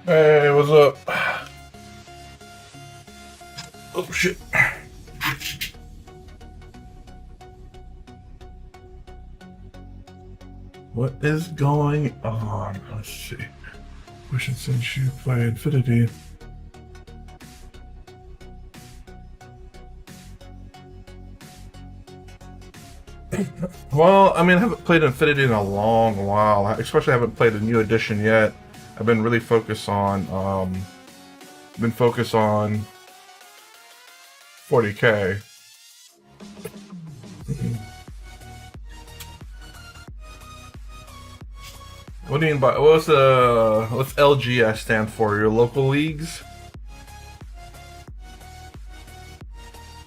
Hey, what's up? Oh shit. What is going on? Let's see. Wishing since you play Infinity. Well, I mean, I haven't played Infinity in a long while. Especially I haven't played a new edition yet. I've been really focused on 40K. What do you mean by what's LGS stand for? Your local leagues?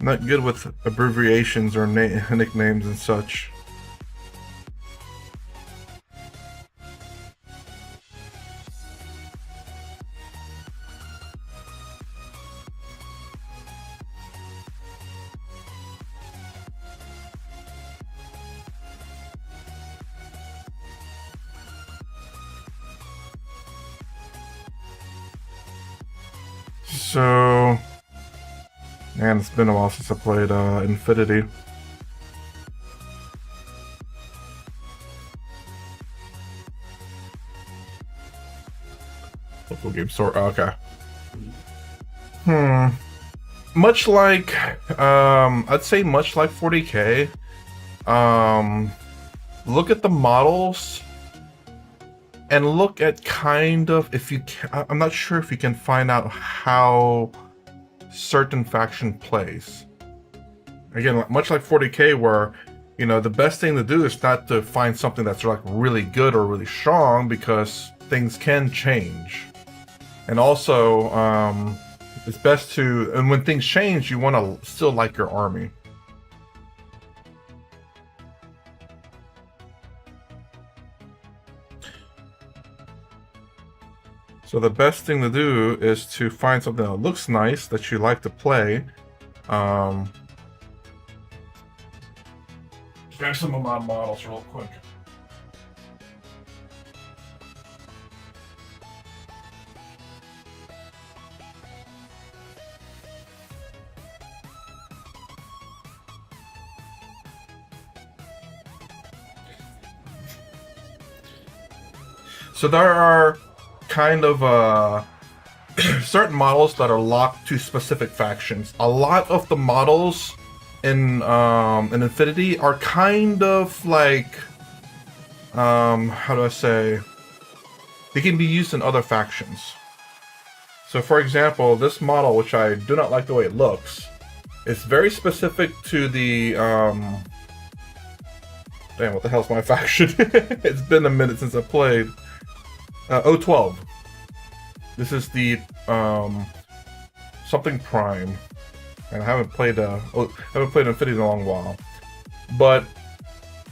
Not good with abbreviations or nicknames and such. So, man, it's been a while since I played Infinity. Local game store. Okay. Much like, I'd say much like 40K. Look at the models. And look at kind of, if you can, I'm not sure if you can find out how certain faction plays. Again, much like 40K where, you know, the best thing to do is not to find something that's like really good or really strong because things can change. And also, it's best to, and when things change, you want to still like your army. So the best thing to do is to find something that looks nice, that you like to play. Grab some of my models real quick. So there are kind of certain models that are locked to specific factions. A lot of the models in Infinity are kind of like how do I say, they can be used in other factions. So for example, this model, which I do not like the way it looks, is very specific to the damn, what the hell's my faction? It's been a minute since I played. O12. This is the something Prime, and I haven't played Infinity in a long while, but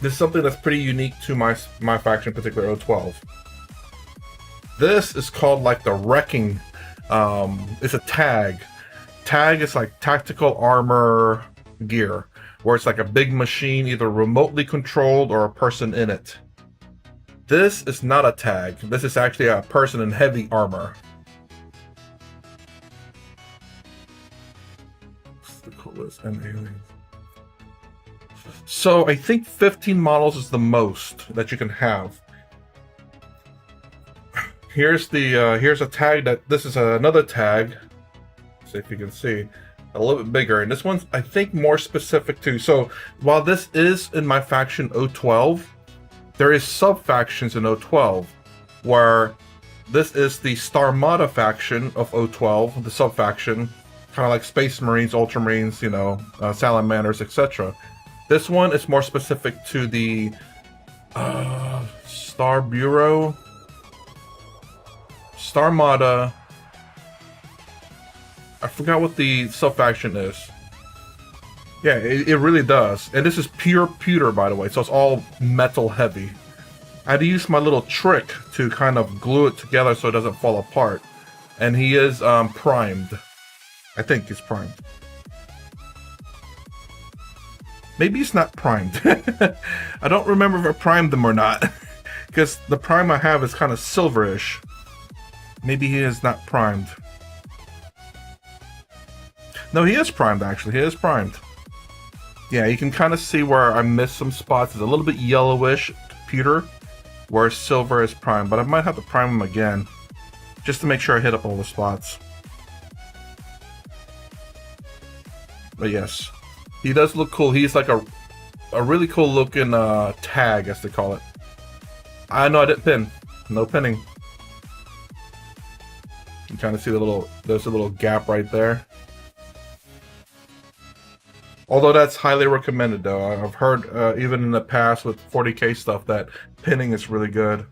this is something that's pretty unique to my faction, in particular 012. This is called like the Wrecking. It's a tag. Tag is like tactical armor gear, where it's like a big machine, either remotely controlled or a person in it. This is not a tag. This is actually a person in heavy armor. What's the coolest? And aliens. So I think 15 models is the most that you can have. Here's the here's a tag that this is another tag. Let's see if you can see. A little bit bigger, and this one's I think more specific too. So while this is in my faction 012, there is sub factions in 012 where this is the Starmada faction of 012, the sub faction, kind of like Space Marines, Ultramarines, you know, Salamanders, etc. This one is more specific to the Star Bureau, Starmada. I forgot what the sub-faction is. Yeah, it really does. And this is pure pewter, by the way, so it's all metal heavy. I had to use my little trick to kind of glue it together so it doesn't fall apart. And he is primed. I think he's primed. Maybe he's not primed. I don't remember if I primed him or not. Because the prime I have is kind of silverish. Maybe he is not primed. No, he is primed, actually. He is primed. Yeah, you can kind of see where I missed some spots. It's a little bit yellowish pewter, where silver is primed. But I might have to prime him again, just to make sure I hit up all the spots. But yes, he does look cool. He's like a really cool looking tag, as they call it. I know I didn't pin. No pinning. You kind of see there's a little gap right there. Although that's highly recommended, though. I've heard even in the past with 40k stuff that pinning is really good.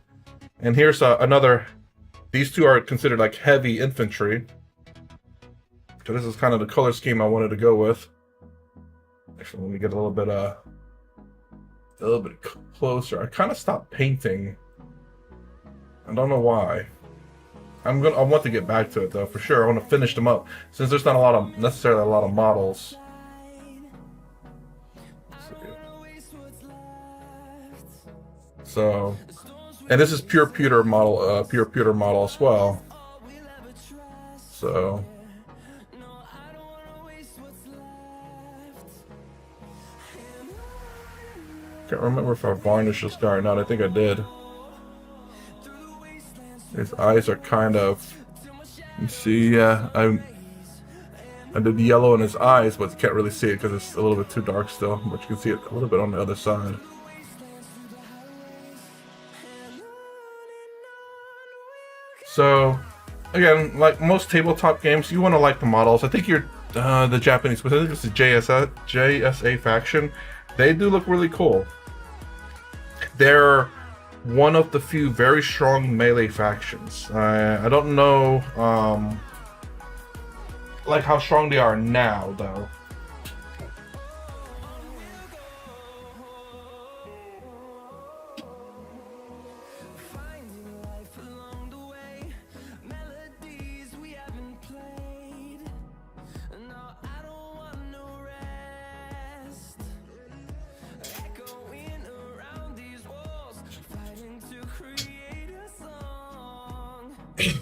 And here's another. These two are considered like heavy infantry. So this is kind of the color scheme I wanted to go with. Actually, let me get a little bit closer. I kind of stopped painting. I don't know why. I want to get back to it though, for sure. I want to finish them up since there's not necessarily a lot of models. So, and this is pure pewter model as well. So, can't remember if I varnished this guy or not. I think I did. His eyes are kind of, you see, yeah, I did yellow in his eyes, but you can't really see it because it's a little bit too dark still. But you can see it a little bit on the other side. So, again, like most tabletop games, you want to like the models. I think you're the Japanese, but I think it's the JSA faction. They do look really cool. They're one of the few very strong melee factions. I don't know like how strong they are now, though.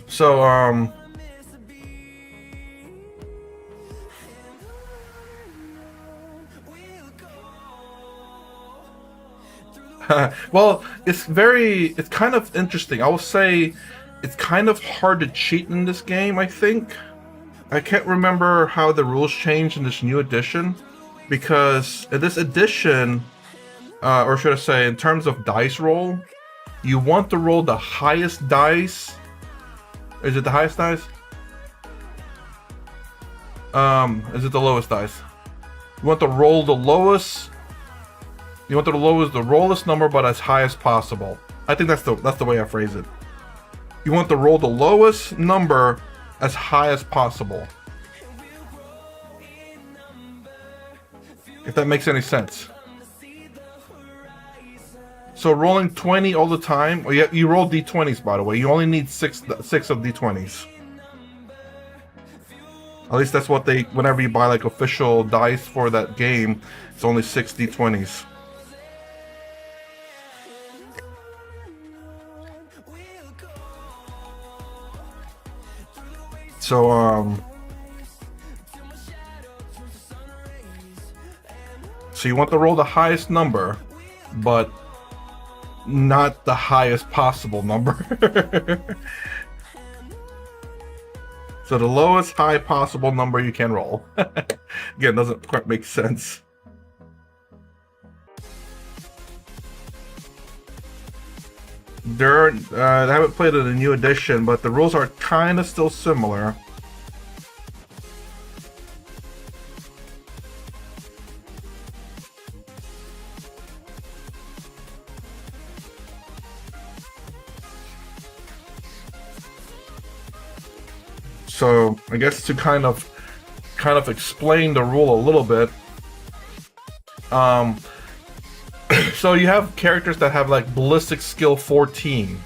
So, well, it's kind of interesting. I will say it's kind of hard to cheat in this game, I think. I can't remember how the rules changed in this new edition, because in this edition, or should I say, in terms of dice roll, you want to roll the highest dice. Is it the highest dice? Is it the lowest dice? You want to roll the lowest. You want the lowest number, but as high as possible. I think that's the way I phrase it. You want to roll the lowest number as high as possible. If that makes any sense. So rolling 20 all the time. Oh, yeah, you roll d20s, by the way. You only need six of d20s. At least that's what they, whenever you buy like official dice for that game, it's only 6 d20s. So so you want to roll the highest number, but not the highest possible number. So the lowest high possible number you can roll. Again, doesn't quite make sense. I haven't played it in a new edition, but the rules are kind of still similar. So I guess to kind of explain the rule a little bit. So you have characters that have like ballistic skill 14,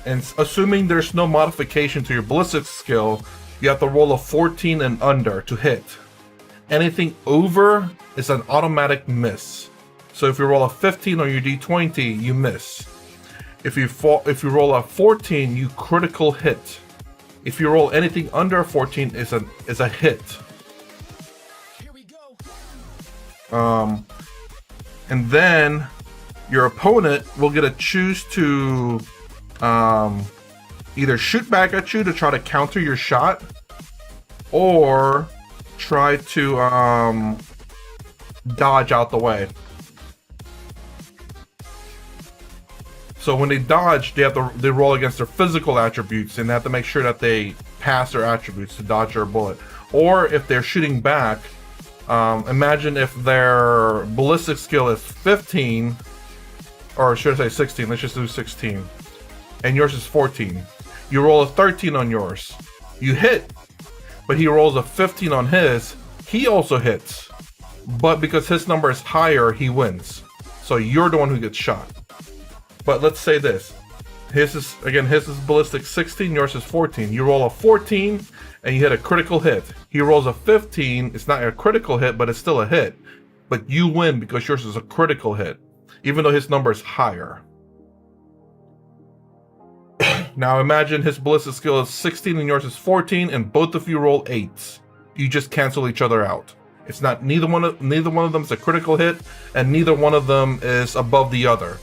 and assuming there's no modification to your ballistic skill, you have to roll a 14 and under to hit. Anything over is an automatic miss. So if you roll a 15 on your d20, you miss. If you roll a 14, you critical hit. If you roll anything under a 14, is a hit. And then your opponent will get to choose to either shoot back at you to try to counter your shot, or try to dodge out the way. So when they dodge, they roll against their physical attributes, and they have to make sure that they pass their attributes to dodge their bullet. Or if they're shooting back, imagine if their ballistic skill is 15, or should I say 16, let's just do 16, and yours is 14. You roll a 13 on yours. You hit, but he rolls a 15 on his, he also hits. But because his number is higher, he wins. So you're the one who gets shot. But let's say this. His is ballistic 16, yours is 14. You roll a 14 and you hit a critical hit. He rolls a 15, it's not a critical hit, but it's still a hit. But you win because yours is a critical hit, even though his number is higher. Now imagine his ballistic skill is 16 and yours is 14, and both of you roll 8s. You just cancel each other out. It's not neither one of them is a critical hit, and neither one of them is above the other.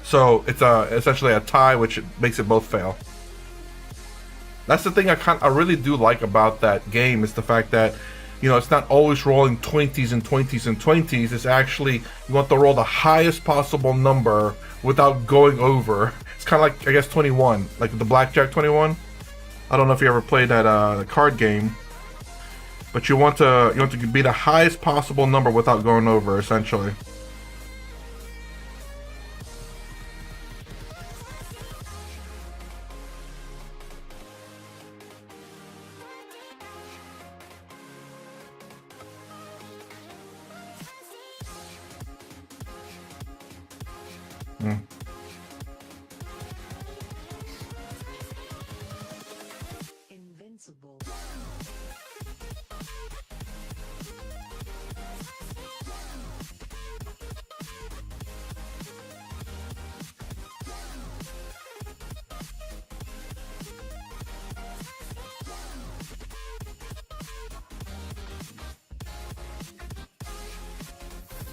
So it's essentially a tie, which makes it both fail. That's the thing I really do like about that game, is the fact that, you know, it's not always rolling 20s and 20s and 20s. It's actually, you want to roll the highest possible number without going over. It's kind of like, I guess, 21, like the Blackjack 21. I don't know if you ever played that card game, but you want to be the highest possible number without going over, essentially. Invincible.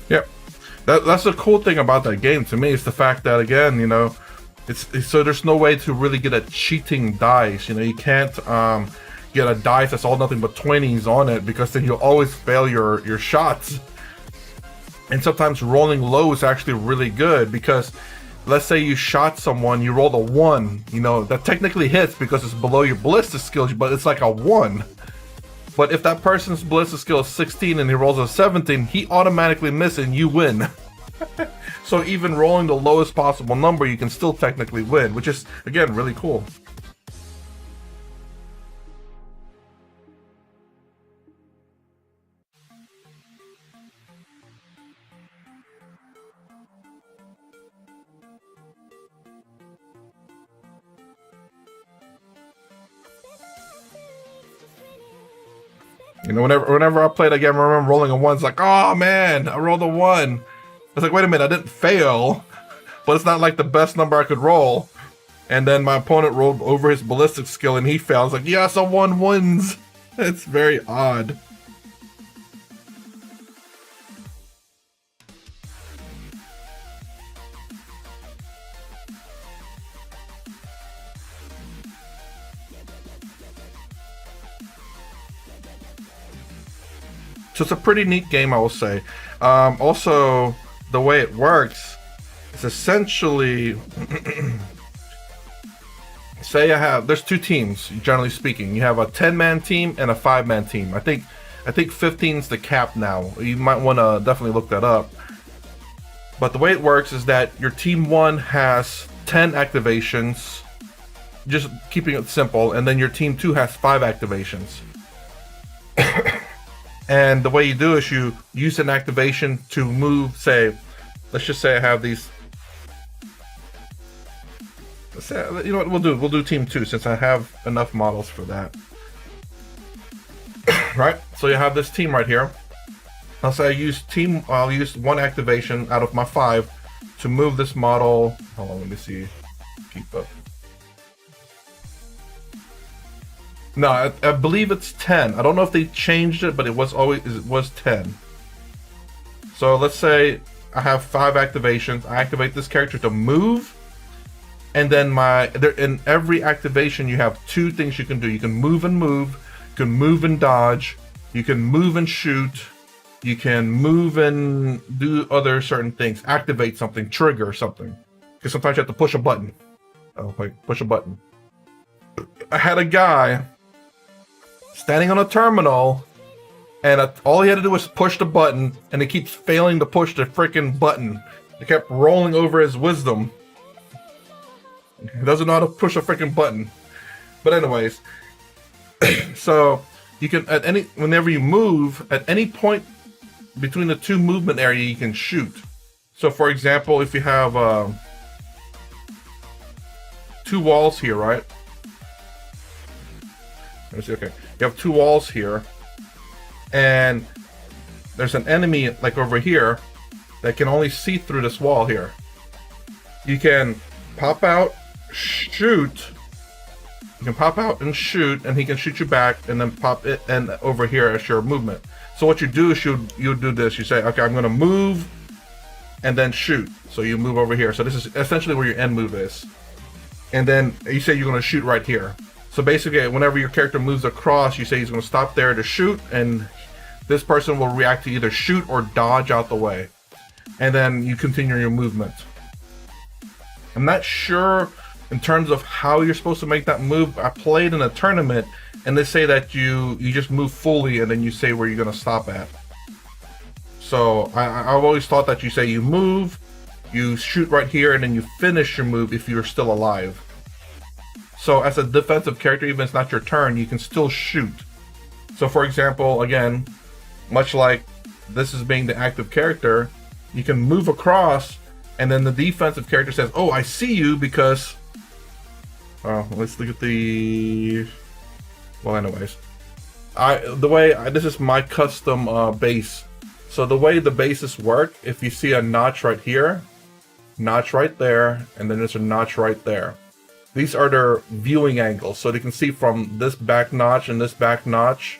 Yep. That's the cool thing about that game to me, is the fact that, again, you know, it's so there's no way to really get a cheating dice. You know, you can't get a dice that's all nothing but 20s on it, because then you'll always fail your shots. And sometimes rolling low is actually really good, because let's say you shot someone, you rolled a 1, you know, that technically hits because it's below your ballistic skills, but it's like a 1. But if that person's ballistic skill is 16 and he rolls a 17, he automatically misses and you win. So even rolling the lowest possible number, you can still technically win, which is, again, really cool. You know, whenever I played again, I remember rolling a 1. It's like, oh man, I rolled a 1. It's like, wait a minute, I didn't fail, but it's not like the best number I could roll. And then my opponent rolled over his ballistic skill and he failed. It's like, yes, a 1 wins. It's very odd. So it's a pretty neat game, I will say. Also, the way it works is essentially, say there's 2 teams, generally speaking. You have a 10-man team and a 5-man team. I think 15 is the cap now. You might want to definitely look that up. But the way it works is that your team 1 has 10 activations, just keeping it simple, and then your team 2 has 5 activations. And the way you do is you use an activation to move, say, let's just say I have these. Let's say, you know what we'll do team 2 since I have enough models for that. Right? So you have this team right here. I'll say I'll use 1 activation out of my 5 to move this model. Hold on, let me see. Keep up. No, I believe it's 10. I don't know if they changed it, but it was 10. So let's say I have 5 activations. I activate this character to move, and then in every activation you have 2 things you can do. You can move and move. You can move and dodge. You can move and shoot. You can move and do other certain things. Activate something, trigger something. Because sometimes you have to push a button. Oh wait, push a button. I had a guy standing on a terminal, and all he had to do was push the button, and he keeps failing to push the freaking button. It kept rolling over his wisdom. He doesn't know how to push a freaking button. But anyways, so you can whenever you move, at any point between the 2 movement area, you can shoot. So for example, if you have 2 walls here, right? Let me see, okay. You have 2 walls here, and there's an enemy like over here that can only see through this wall here. You can pop out, shoot. You can pop out and shoot, and he can shoot you back, and then pop it and over here as your movement. So what you do is you do this. You say, okay, I'm gonna move, and then shoot. So you move over here. So this is essentially where your end move is. And then you say you're gonna shoot right here. So basically, whenever your character moves across, you say he's going to stop there to shoot, and this person will react to either shoot or dodge out the way. And then you continue your movement. I'm not sure in terms of how you're supposed to make that move. I played in a tournament, and they say that you just move fully, and then you say where you're going to stop at. So I've always thought that you say you move, you shoot right here, and then you finish your move if you're still alive. So as a defensive character, even if it's not your turn, you can still shoot. So for example, again, much like this is being the active character, you can move across, and then the defensive character says, oh, I see you because... let's look at the... Well, anyways. This is my custom base. So the way the bases work, if you see a notch right here, notch right there, and then there's a notch right there. These are their viewing angles, so they can see from this back notch and this back notch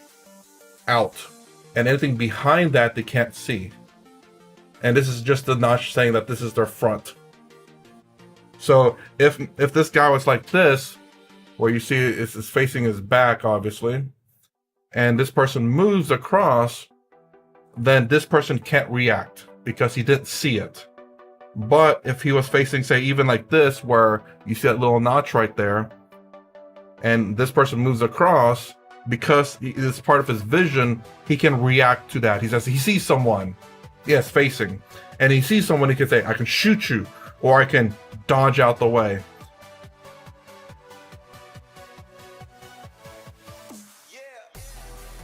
out. And anything behind that they can't see. And this is just the notch saying that this is their front. So if this guy was like this, where you see it's facing his back, obviously, and this person moves across, then this person can't react because he didn't see it. But if he was facing, say, even like this, where you see that little notch right there, and this person moves across, because it's part of his vision, he can react to that. He says he sees someone, yes, facing, and he sees someone, he can say, I can shoot you, or I can dodge out the way.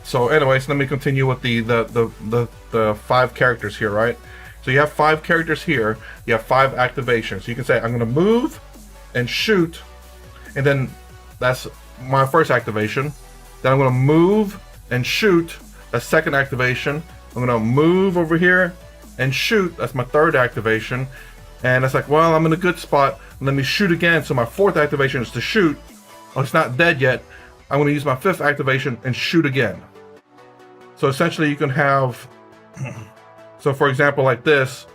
So anyways, let me continue with the 5 characters here, right? So you have 5 characters here, you have 5 activations. So you can say, I'm gonna move and shoot, and then that's my first activation. Then I'm gonna move and shoot, that's second activation. I'm gonna move over here and shoot, that's my third activation. And it's like, well, I'm in a good spot, let me shoot again. So my fourth activation is to shoot. Oh, it's not dead yet. I'm gonna use my 5th activation and shoot again. So essentially you can have, so for example, like this,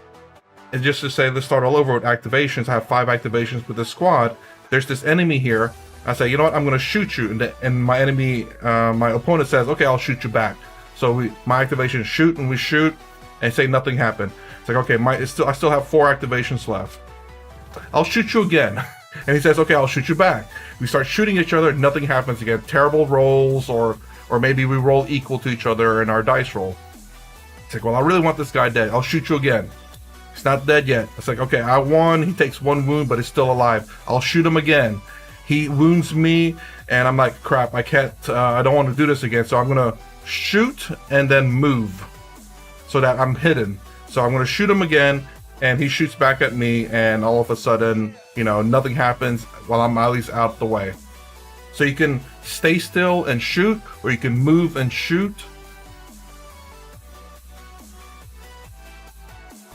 and just to say, let's start all over with activations. I have 5 activations with this squad. There's this enemy here. I say, you know what, I'm gonna shoot you. And my enemy, my opponent says, okay, I'll shoot you back. So my activation is shoot, and we shoot, and say nothing happened. It's like, okay, I still have 4 activations left. I'll shoot you again. And he says, okay, I'll shoot you back. We start shooting each other, nothing happens again. Terrible rolls, or maybe we roll equal to each other in our dice roll. It's like, well, I really want this guy dead. I'll shoot you again. He's not dead yet. It's like, okay, I won. He takes 1 wound, but he's still alive. I'll shoot him again. He wounds me, and I'm like, crap, I can't, I don't want to do this again. So I'm gonna shoot and then move so that I'm hidden. So I'm gonna shoot him again, and he shoots back at me, and all of a sudden, you know, nothing happens while I'm at least out the way. So you can stay still and shoot, or you can move and shoot.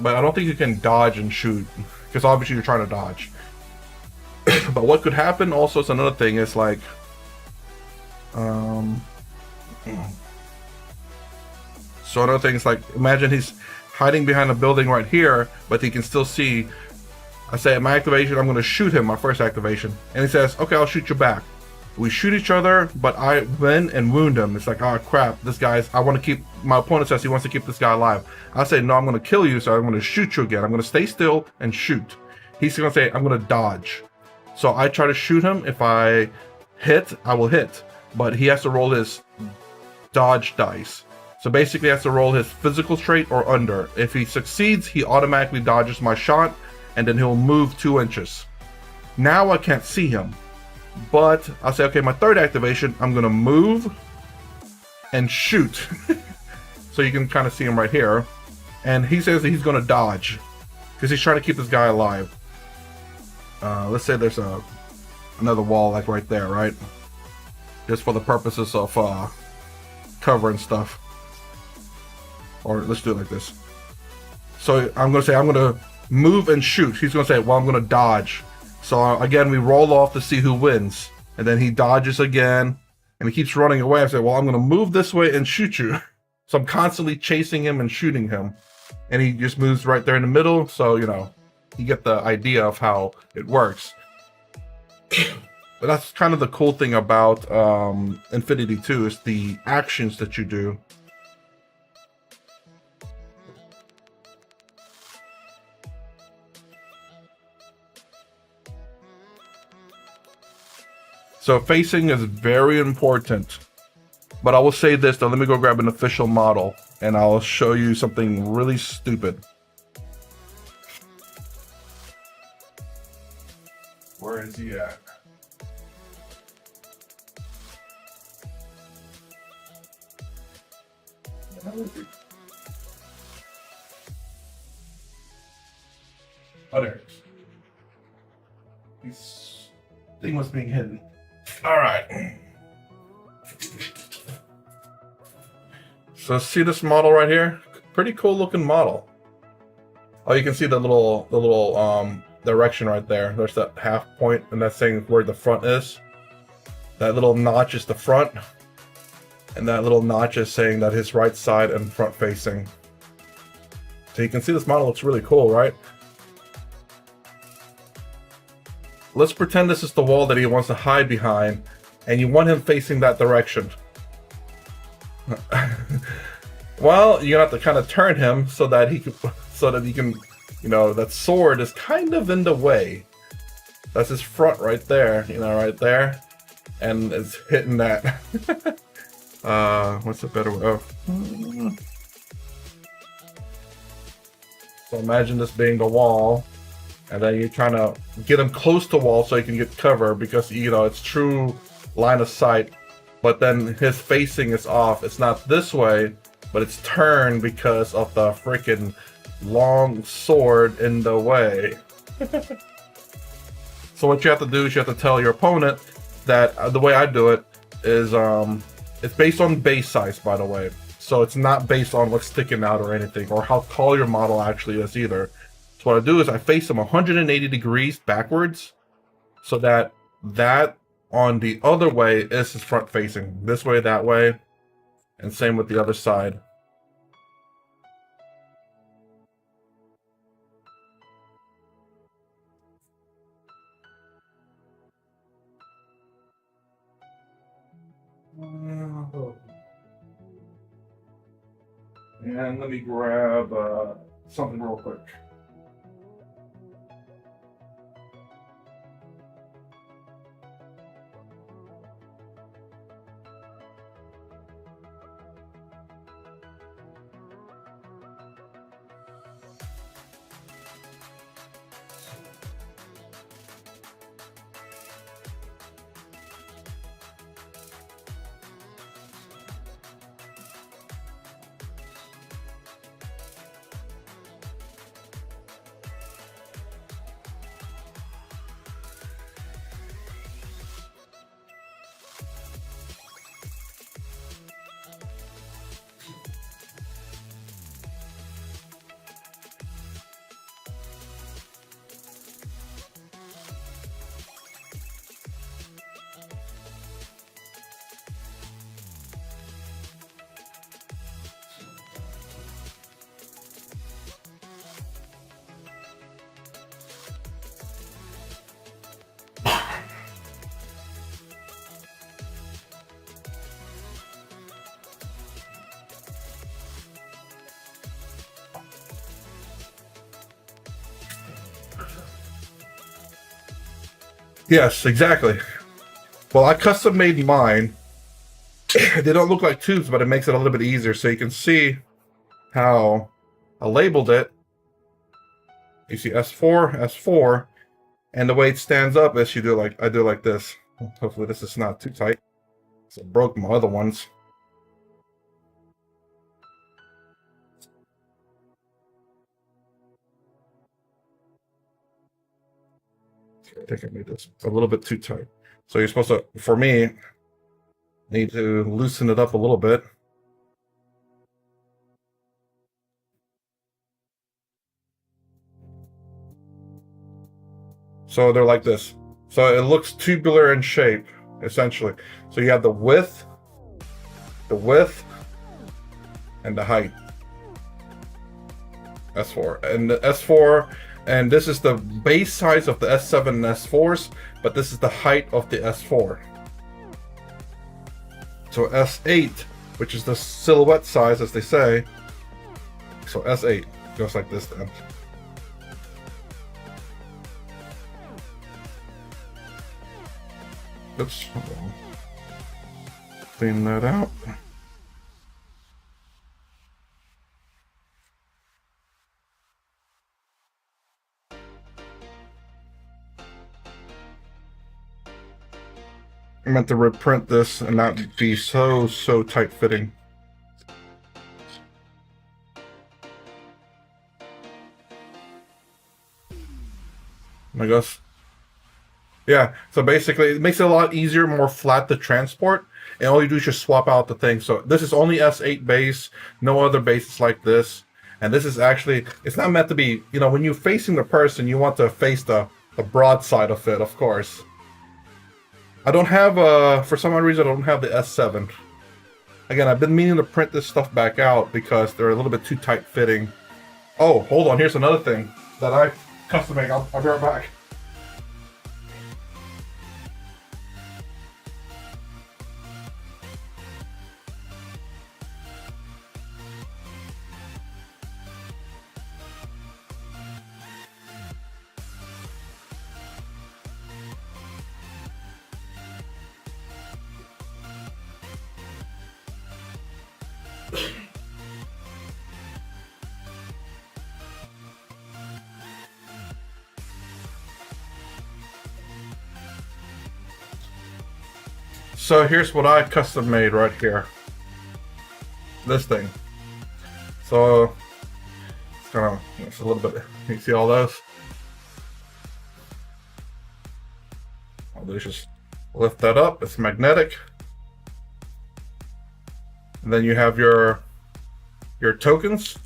But I don't think you can dodge and shoot, because obviously you're trying to dodge. But what could happen also is another thing, is like, so another thing is like, imagine he's hiding behind a building right here, but he can still see. I say at my activation, I'm going to shoot him, my first activation. And he says, okay, I'll shoot you back. We shoot each other, but I win and wound him. It's like, oh crap, this guy's, I want to keep, my opponent says he wants to keep this guy alive. I say, no, I'm going to kill you, so I'm going to shoot you again. I'm going to stay still and shoot. He's going to say, I'm going to dodge. So I try to shoot him. If I hit, I will hit. But he has to roll his dodge dice. So basically he has to roll his physical trait or under. If he succeeds, he automatically dodges my shot, and then he'll move 2 inches. Now I can't see him. But I'll say, okay, my third activation, I'm gonna move and shoot. So you can kind of see him right here. And he says that he's gonna dodge, because he's trying to keep this guy alive. Let's say there's another wall like right there, right? Just for the purposes of cover and stuff. Or let's do it like this. So I'm gonna say, I'm gonna move and shoot. He's gonna say, well, I'm gonna dodge. So again, we roll off to see who wins. And then he dodges again, and he keeps running away. I say, well, I'm gonna move this way and shoot you. So I'm constantly chasing him and shooting him. And he just moves right there in the middle. So, you know, you get the idea of how it works. But that's kind of the cool thing about Infinity 2, is the actions that you do. So facing is very important. But I will say this though, let me go grab an official model, and I'll show you something really stupid. Where is he at? Oh, there it is. This thing was being hidden. All right. So see this model right here? Pretty cool looking model. Oh, you can see the little direction right there. There's that half point, and that's saying where the front is. That little notch is the front, and that little notch is saying that his right side and front facing. So you can see this model looks really cool, right? Let's pretend this is the wall that he wants to hide behind, and you want him facing that direction. Well, you have to kind of turn him so that he can, you know, that sword is kind of in the way. That's his front right there, you know, right there, and it's hitting that. What's a better way? Oh. So imagine this being the wall, and then you're trying to get him close to wall so you can get cover because it's true line of sight. But then his facing is off. It's not this way, but it's turned because of the freaking long sword in the way. So what you have to do is you have to tell your opponent that the way I do it is it's based on base size, by the way. So it's not based on what's sticking out or anything, or how tall your model actually is either. So what I do is I face them 180 degrees backwards, so that on the other way is his front facing. This way, that way, and same with the other side. And let me grab something real quick. Yes, exactly. Well, I custom made mine. They don't look like tubes, but it makes it a little bit easier. So you can see how I labeled it. You see S4, S4, and the way it stands up is I do it like this. Hopefully this is not too tight. So it broke my other ones. I think I made this a little bit too tight. So you're supposed to, for me, need to loosen it up a little bit. So they're like this. So it looks tubular in shape, essentially. So you have the width, and the height. S4. And the S4, and this is the base size of the S7 and S4s, but this is the height of the S4. So S8, which is the silhouette size, as they say. So S8 goes like this then. Oops, hold on. Clean that out. I meant to reprint this and not be so tight fitting. I guess. Yeah, so basically it makes it a lot easier, more flat to transport, and all you do is just swap out the thing. So this is only S8 base, no other bases like this. And this is actually, it's not meant to be, when you're facing the person, you want to face the broad side of it, of course. I don't have, for some odd reason, I don't have the S7. Again, I've been meaning to print this stuff back out because they're a little bit too tight fitting. Oh, hold on, here's another thing that I custom made. I'll be right back. So here's what I custom made right here. This thing. So it's kind of, it's a little bit, you see all those? I'll just lift that up. It's magnetic. And then you have your tokens,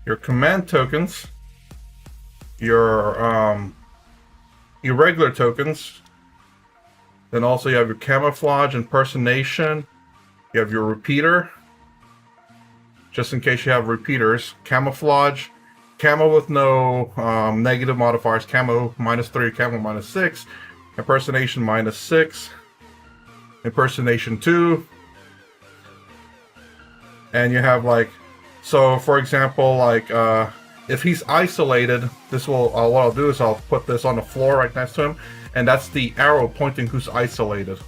your command tokens, your irregular tokens. Then also you have your camouflage, impersonation. You have your repeater, just in case you have repeaters. Camouflage, camo with no negative modifiers. Camo -3, camo -6. Impersonation -6. Impersonation 2. And you have like, so for example, like if he's isolated, this will, what I'll do is I'll put this on the floor right next to him, and that's the arrow pointing who's isolated.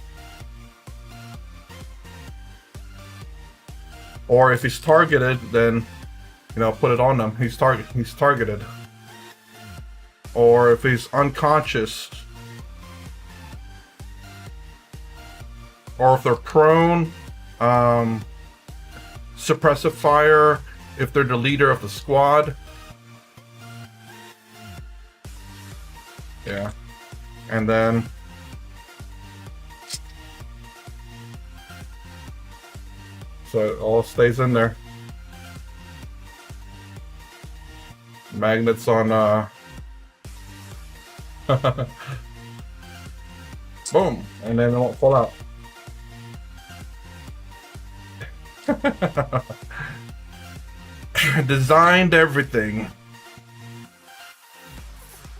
Or if he's targeted, then, you know, put it on them. He's targeted. Or if he's unconscious, or if they're prone, suppressive fire if they're the leader of the squad. Yeah. And then so it all stays in there. Magnets on boom, and then it won't fall out. Designed everything.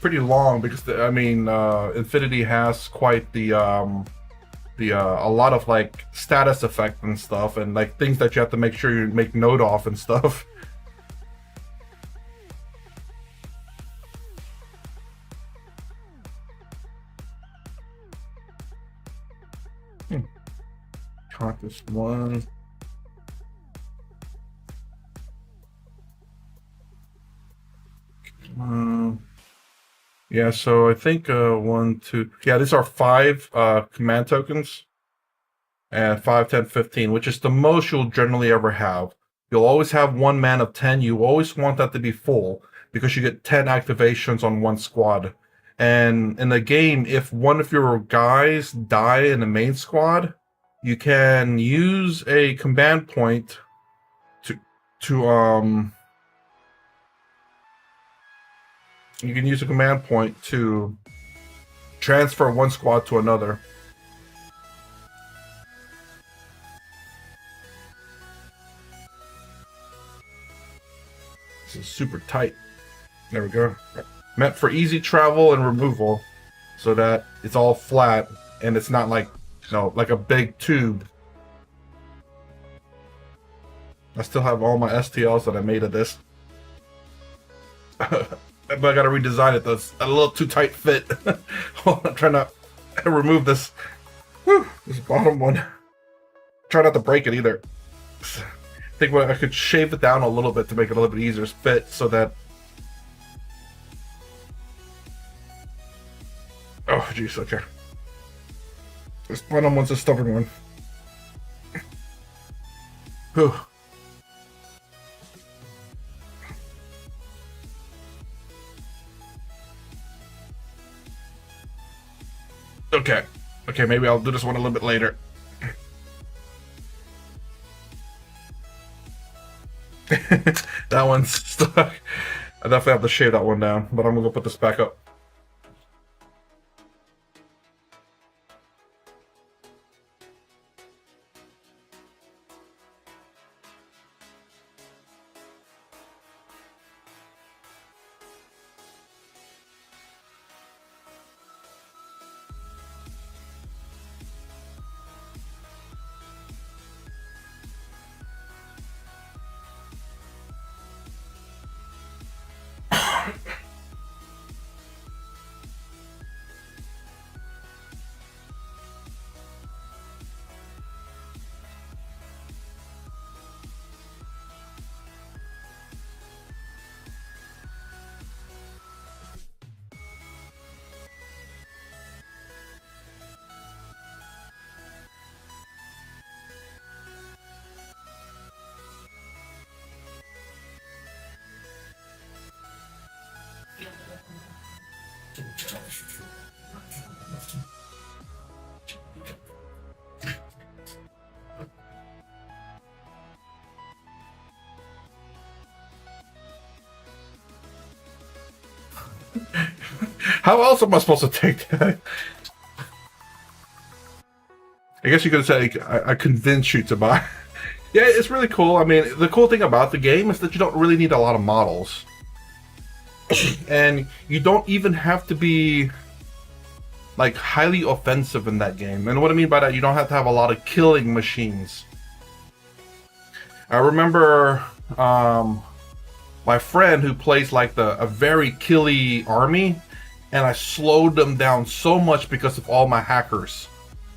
Pretty long because I mean, Infinity has quite the a lot of like status effect and stuff, and like things that you have to make sure you make note of and stuff. Caught this one. Yeah, so I think 1, 2, yeah, these are 5 command tokens, and 5, 10, 15, which is the most you'll generally ever have. You'll always have 1 man of 10. You always want that to be full because you get 10 activations on 1 squad. And in the game, if one of your guys die in the main squad, you can use a command point you can use a command point to transfer 1 squad to another. This is super tight. There we go. Meant for easy travel and removal, so that it's all flat and it's not like, you know, like a big tube. I still have all my STLs that I made of this. But I gotta redesign it. That's a little too tight fit. I'm trying to remove this. Whew, this bottom one. Try not to break it either. I think I could shave it down a little bit to make it a little bit easier to fit, so that. Oh, jeez. Okay. This bottom one's a stubborn one. Whew. Okay, maybe I'll do this one a little bit later. That one's stuck. I definitely have to shave that one down, but I'm gonna go put this back up. How else am I supposed to take that? I guess you could say I convinced you to buy. Yeah, it's really cool. I mean, the cool thing about the game is that you don't really need a lot of models. And you don't even have to be like highly offensive in that game. And what I mean by that, you don't have to have a lot of killing machines. I remember my friend who plays like a very killy army, and I slowed them down so much because of all my hackers.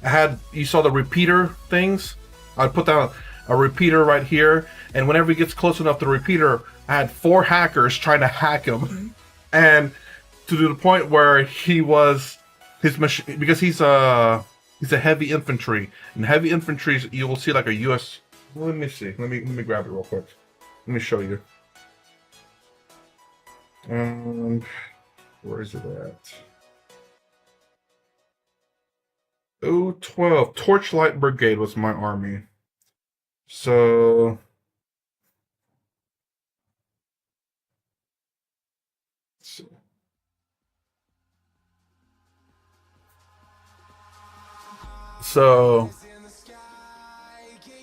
I had, you saw the repeater things? I'd put down a repeater right here, and whenever he gets close enough to the repeater, I had 4 hackers trying to hack him. And to the point where he was, his machine, because he's a heavy infantry, and heavy infantry, you will see like a US, let me see, let me grab it real quick. Let me show you. Where is it at? 012 Torchlight Brigade was my army. So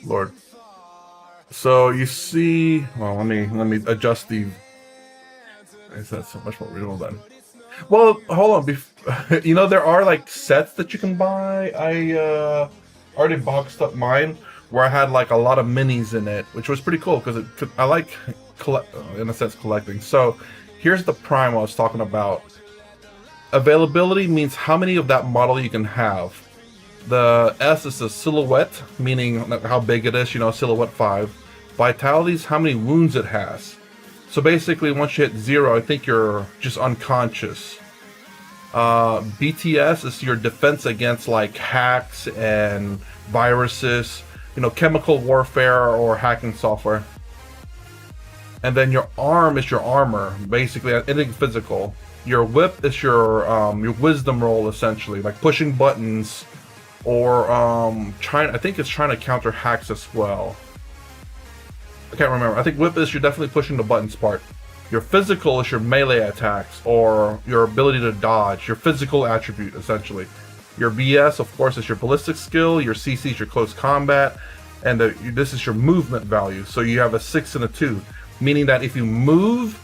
Lord. So you see, well, let me adjust the. Is that so much more real then? Well, hold on. You know, there are like sets that you can buy. I already boxed up mine where I had like a lot of minis in it, which was pretty cool because I like in a sense collecting. So here's the prime I was talking about. Availability means how many of that model you can have. The S is a silhouette, meaning how big it is, you know, silhouette 5. Vitality is how many wounds it has. So basically, once you hit 0, I think you're just unconscious. BTS is your defense against like hacks and viruses, you know, chemical warfare or hacking software. And then your arm is your armor, basically anything physical. Your whip is your wisdom roll, essentially, like pushing buttons or I think it's trying to counter hacks as well. I can't remember. I think whip is you're definitely pushing the buttons part. Your physical is your melee attacks or your ability to dodge, your physical attribute, essentially. Your BS, of course, is your ballistic skill. Your CC is your close combat. And this is your movement value. So you have a 6 and a 2, meaning that if you move,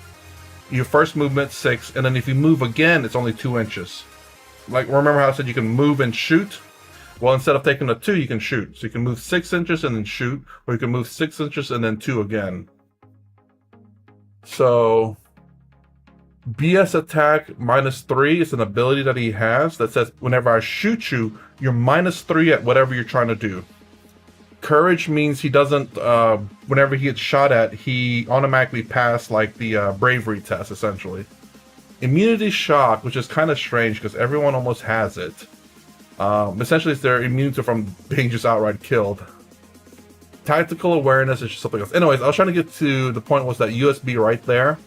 your first movement 6, and then if you move again, it's only 2 inches. Like, remember how I said you can move and shoot? Well, instead of taking a 2, you can shoot. So you can move 6 inches and then shoot, or you can move 6 inches and then 2 again. So BS attack -3 is an ability that he has that says whenever I shoot you, you're -3 at whatever you're trying to do. Courage means he doesn't, whenever he gets shot at, he automatically passed like the bravery test, essentially. Immunity shock, which is kind of strange because everyone almost has it. Essentially, they're immune to from being just outright killed. Tactical awareness is just something else. Anyways, I was trying to get to the point was that USB right there.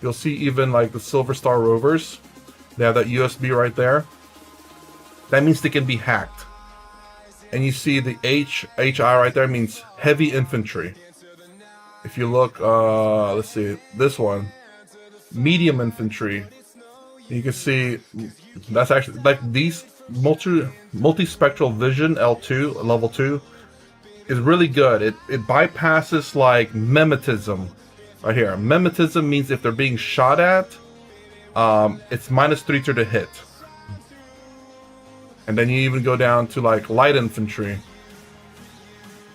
You'll see even like the Silver Star Rovers. They have that USB right there. That means they can be hacked. And you see the HI right there means heavy infantry. If you look, let's see, this one, medium infantry. You can see that's actually like these multispectral vision L2 level 2 is really good. It bypasses like mimetism right here. Mimetism means if they're being shot at, it's -3 to the hit. And then you even go down to like light infantry.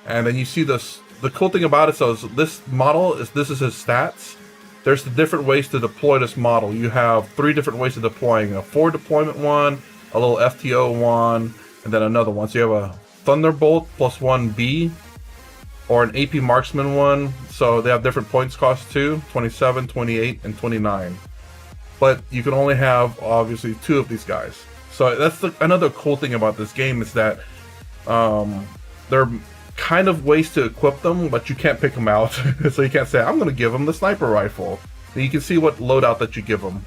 And then you see this, the cool thing about it, so this model is, this is his stats. There's the different ways to deploy this model. You have 3 different ways of deploying. A 4 deployment one, a little FTO one, and then another one. So you have a Thunderbolt +1B, or an AP Marksman one. So they have different points cost too, 27, 28, and 29. But you can only have, obviously, 2 of these guys. So that's another cool thing about this game is that there are kind of ways to equip them, but you can't pick them out. So you can't say, I'm going to give them the sniper rifle. And you can see what loadout that you give them.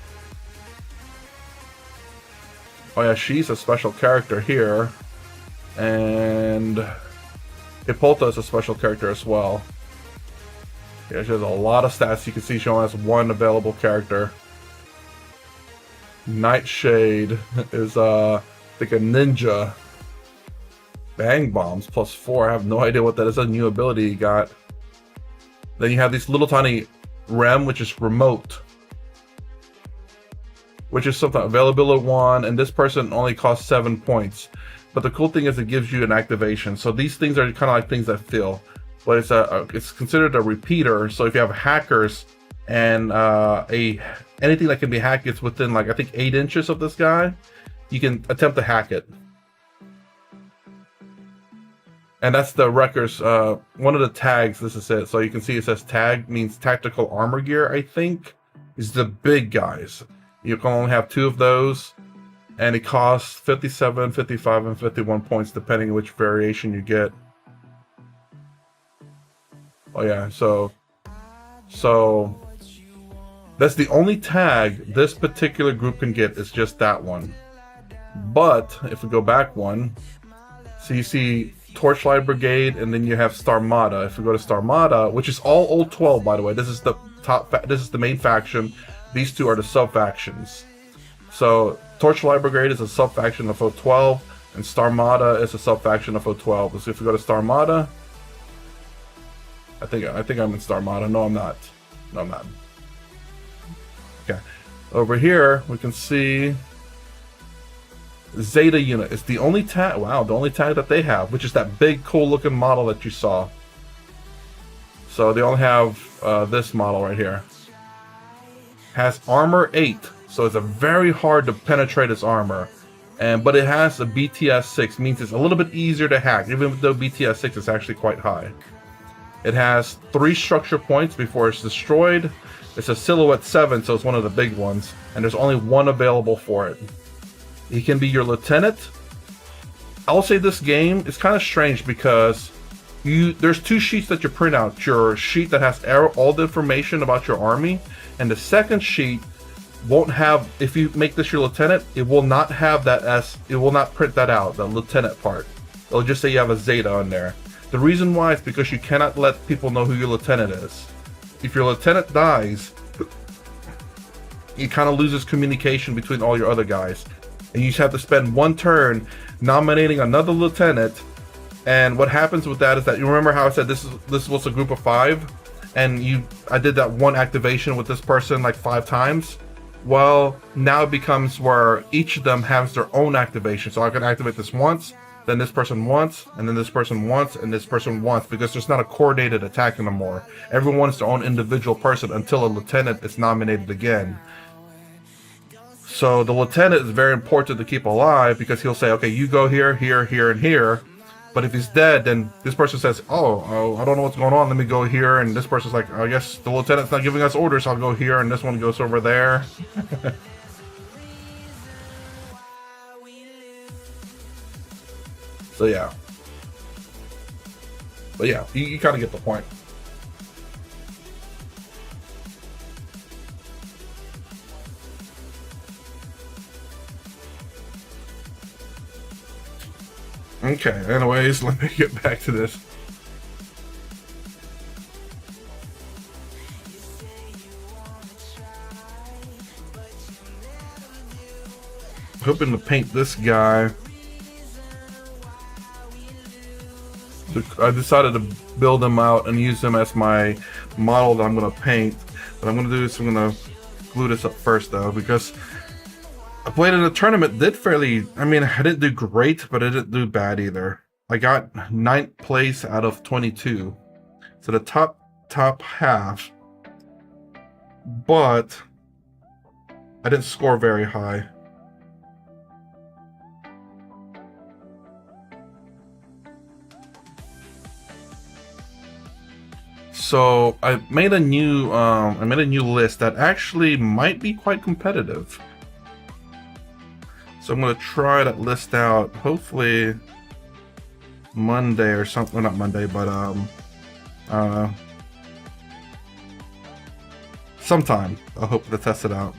Oh yeah, she's a special character here. And Hippolyta is a special character as well. Yeah, she has a lot of stats. You can see she only has one available character. Nightshade is like a ninja. Bang bombs +4. I have no idea what that is. A new ability you got. Then you have these little tiny Rem, which is remote, which is something availability 1, and this person only costs 7 points. But the cool thing is it gives you an activation. So these things are kind of like things that fill, but it's considered a repeater. So if you have hackers and anything that can be hacked, it's within like I think 8 inches of this guy, you can attempt to hack it. And that's the wreckers. One of the tags. This is it. So you can see it says tag means tactical armor gear. I think is the big guys. You can only have 2 of those. And it costs 57, 55, and 51 points, depending on which variation you get. Oh yeah, so that's the only tag this particular group can get, is just that one. But if we go back one, so you see Torchlight Brigade, and then you have Starmada. If we go to Starmada, which is all old 12, by the way, this is the this is the main faction. These 2 are the sub factions. So Torchlight Brigade is a sub-faction of O12, and Starmada is a sub-faction of O12. So if we go to Starmada, I think I'm in Starmada. No, I'm not. No, I'm not. Okay. Over here, we can see Zeta unit. It's the only tag. Wow, the only tag that they have, which is that big, cool-looking model that you saw. So they only have this model right here. Has armor 8. So it's a very hard to penetrate its armor, but it has a BTS 6, means it's a little bit easier to hack, even though BTS 6 is actually quite high. It has 3 structure points before it's destroyed. It's a silhouette 7, so it's one of the big ones, and there's only 1 available for it. He can be your lieutenant. I'll say this game is kind of strange because there's 2 sheets that you print out. Your sheet that has all the information about your army, and the second sheet won't have, if you make this your lieutenant, it will not have that it will not print that out, the lieutenant part. It'll just say you have a Zeta on there. The reason why is because you cannot let people know who your lieutenant is. If your lieutenant dies, it kind of loses communication between all your other guys. And you just have to spend 1 turn nominating another lieutenant. And what happens with that is that, you remember how I said this was a group of 5? And I did that 1 activation with this person like 5 times? Well, now it becomes where each of them has their own activation. So I can activate this once, then this person once, and then this person once, and this person once, because there's not a coordinated attack anymore. Everyone is their own individual person until a lieutenant is nominated again. So the lieutenant is very important to keep alive, because he'll say, okay, you go here, here, here, and here. But if he's dead, then this person says, oh, I don't know what's going on, let me go here. And this person's like, I guess the lieutenant's not giving us orders, so I'll go here, and this one goes over there. So yeah. But yeah, you kind of get the point. Okay, anyways, let me get back to this. Hoping to paint this guy. I decided to build him out and use him as my model that I'm going to paint. What I'm going to do is I'm going to glue this up first, though, because I played in a tournament, did fairly, I mean, I didn't do great, but I didn't do bad either. I got 9th place out of 22. So the top half. But I didn't score very high. So I made a new list that actually might be quite competitive. So I'm going to try that list out, hopefully Monday or something. Well, not Monday, but sometime. I hope to test it out.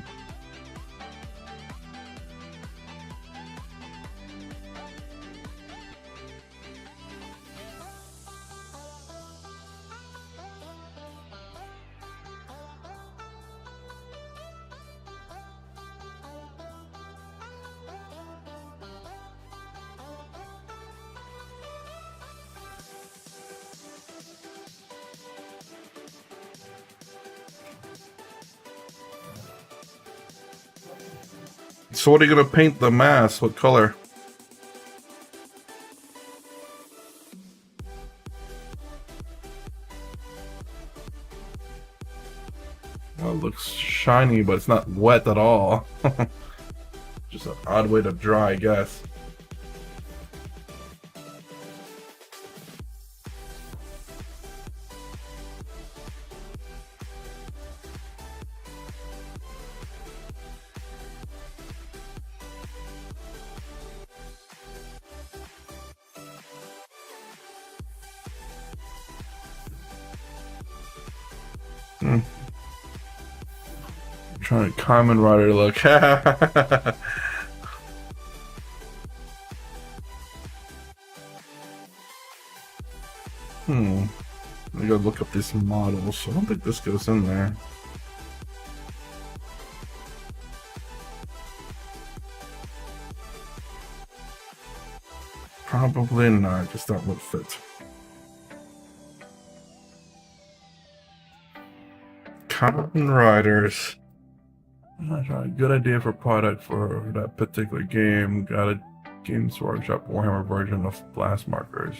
So what are you gonna paint the mask? What color? Well, it looks shiny, but it's not wet at all. Just an odd way to dry, I guess. Trying to Kamen Rider look. I gotta look up these models. I don't think this goes in there. Probably not, because that would fit. Kamen Riders. A good idea for product for that particular game. Got a Games Workshop Warhammer version of blast markers.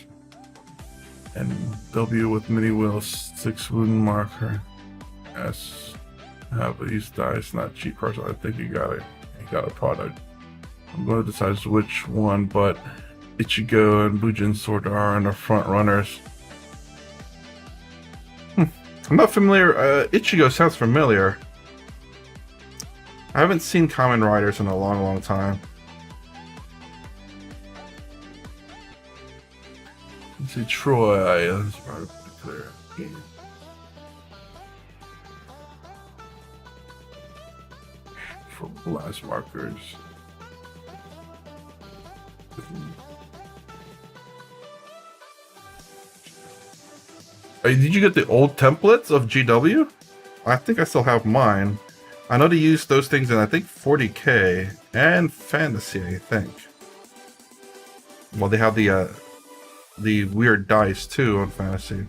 And W with mini wheels, 6 wound marker. S. Have these dice, not cheap person. I think you got it. You got a product. I'm going to decide which one, but Ichigo and Bujin Sword are in the front runners. I'm not familiar. Ichigo sounds familiar. I haven't seen Kamen Riders in a long time. Let's see, Troy. That's probably pretty clear. For blast markers. Hey, did you get the old templates of GW? I think I still have mine. I know they use those things in, I think, 40K and Fantasy, I think. Well, they have the weird dice, too, on Fantasy.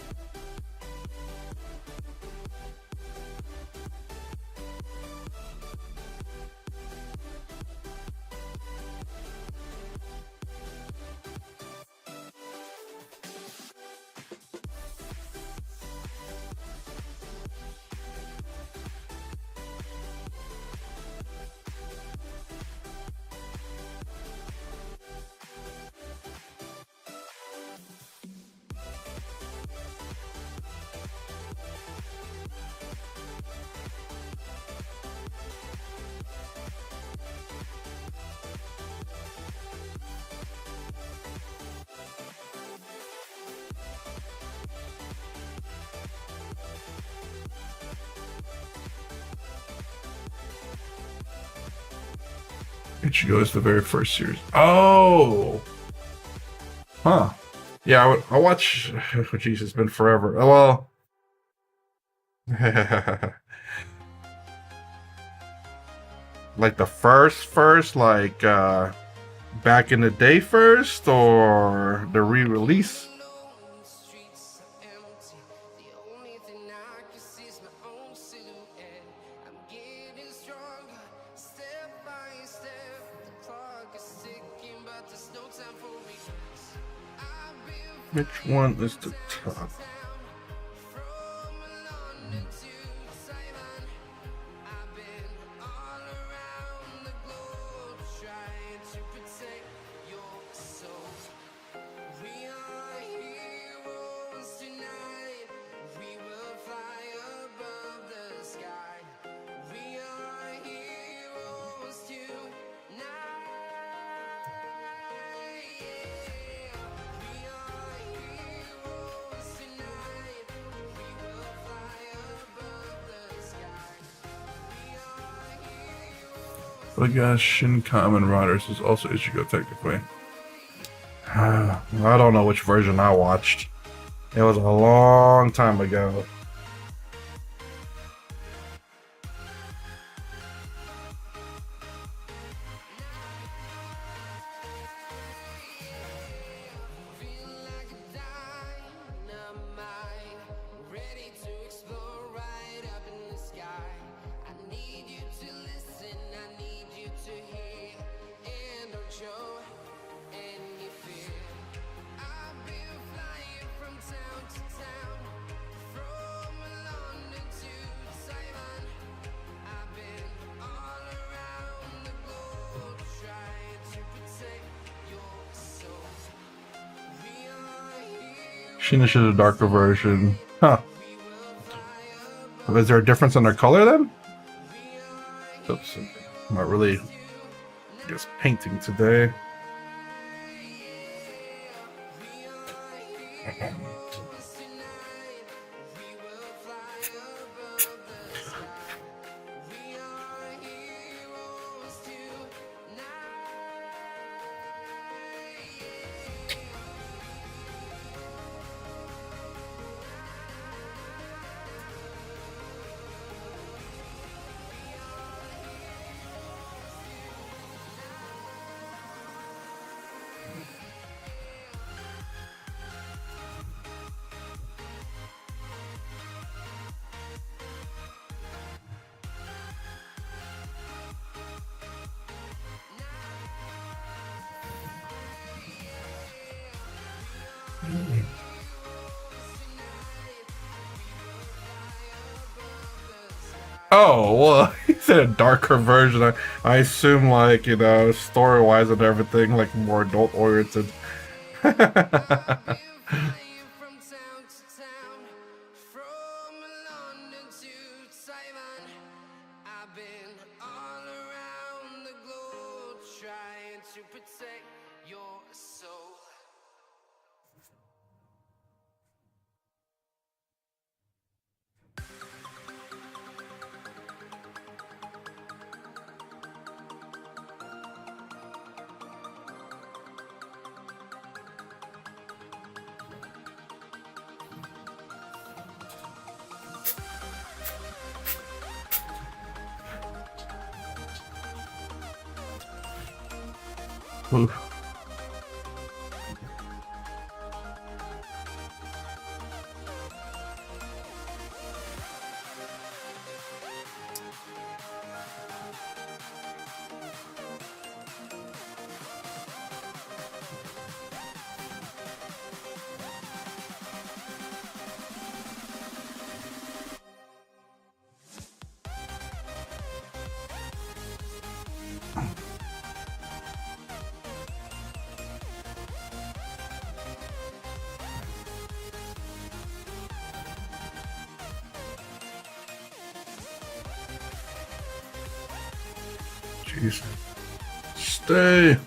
Ichigo is the very first series. Oh! Huh. Yeah, I'll watch... Oh, jeez, it's been forever. Oh, well... like the first, like, back in the day first, or the re-release? Which one is the top? But I guess Shin Kamen Riders is also Ichigo, technically. I don't know which version I watched. It was a long time ago. Sheena should a darker version. Huh. Is there a difference in their color then? Oops. I'm not really just painting today. Oh, well, he said a darker version. I assume, like, you know, story-wise and everything, like, more adult-oriented. Oof. Jeez. Stay.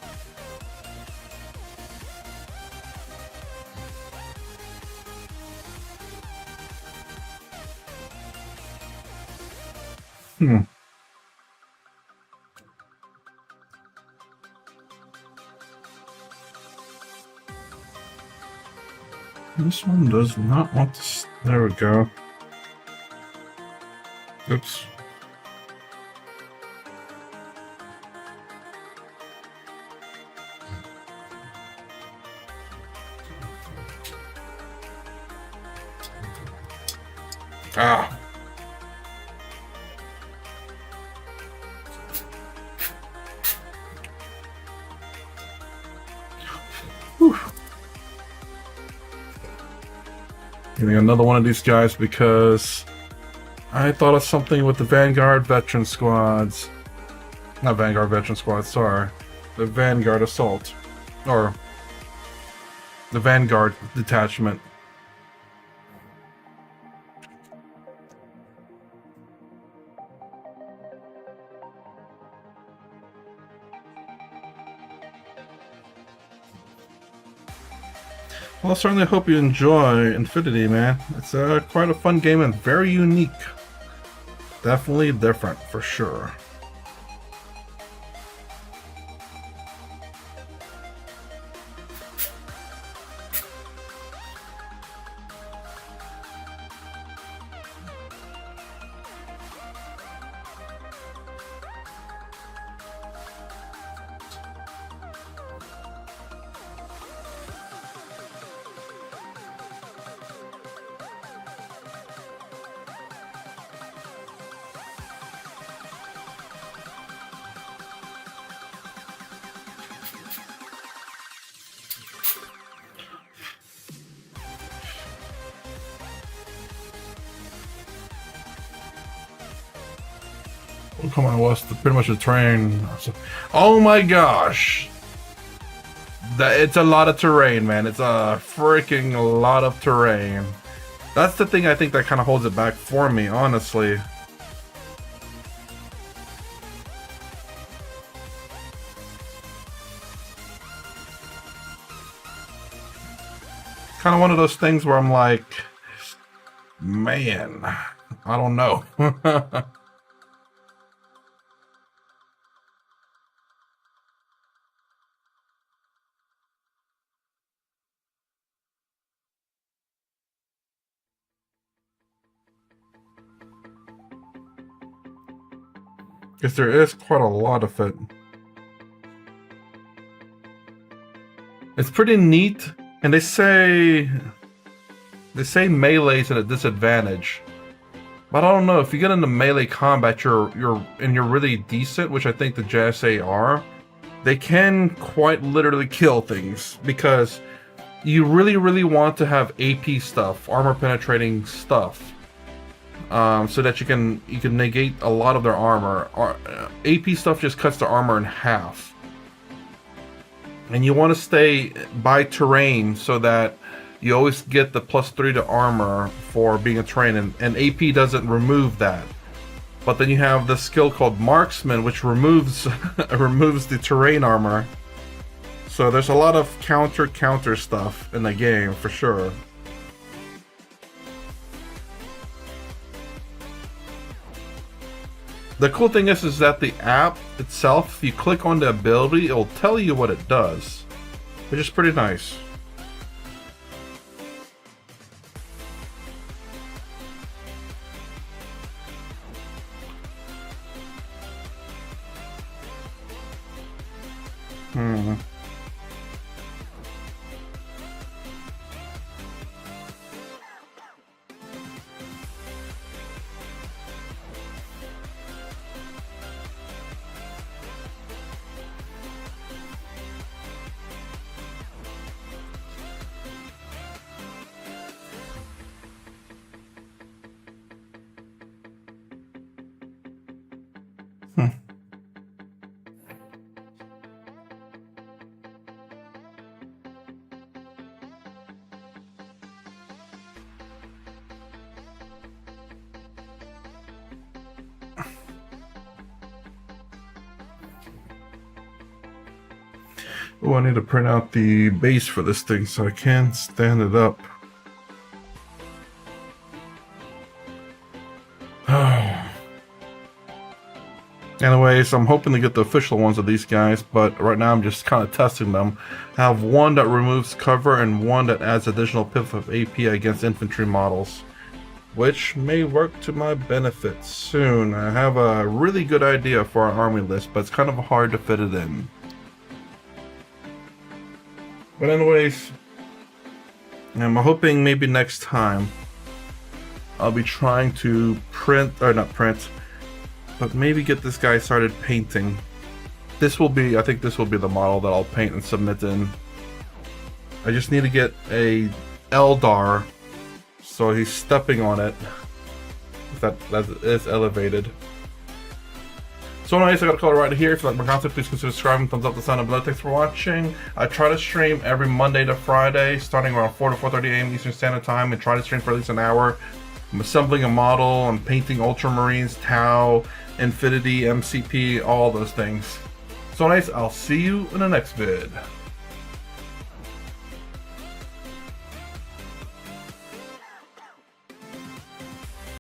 This one does not want to. There we go. Oops. Ah. Whew. Getting another one of these guys because I thought of something with the Vanguard veteran squads. Not Vanguard veteran squads, sorry. The Vanguard assault. Or the Vanguard detachment. Well, I certainly hope you enjoy Infinity, man. It's quite a fun game and very unique. Definitely different, for sure. Come on, what's pretty much a train? Oh my gosh! It's a lot of terrain, man. It's a freaking lot of terrain. That's the thing I think that kind of holds it back for me, honestly. Kind of one of those things where I'm like, man, I don't know. Because there is quite a lot of it. It's pretty neat, and they say melee's at a disadvantage. But I don't know, if you get into melee combat, you're really decent, which I think the JSA are. They can quite literally kill things, because you really want to have AP stuff, armor penetrating stuff, so that you can negate a lot of their armor. AP stuff just cuts their armor in half, and you want to stay by terrain so that you always get the +3 to armor for being a terrain, and AP doesn't remove that. But then you have the skill called Marksman, which removes removes the terrain armor. So there's a lot of counter stuff in the game for sure. The cool thing is that the app itself, if you click on the ability, it'll tell you what it does, which is pretty nice. Oh, I need to print out the base for this thing so I can stand it up. Anyways, I'm hoping to get the official ones of these guys, but right now I'm just kind of testing them. I have one that removes cover and one that adds additional pip of AP against infantry models, which may work to my benefit soon. I have a really good idea for our army list, but it's kind of hard to fit it in. But anyways, I'm hoping maybe next time I'll be trying to but maybe get this guy started painting. I think this will be the model that I'll paint and submit in. I just need to get a Eldar so he's stepping on it. That is elevated. So anyways, I got a color right here. If you like my content, please consider subscribing, thumbs up, the sign below. Thanks for watching. I try to stream every Monday to Friday, starting around 4 to 4:30 a.m. Eastern Standard Time, and try to stream for at least an hour. I'm assembling a model, I'm painting Ultramarines, Tau, Infinity, MCP, all those things. So anyways, I'll see you in the next vid.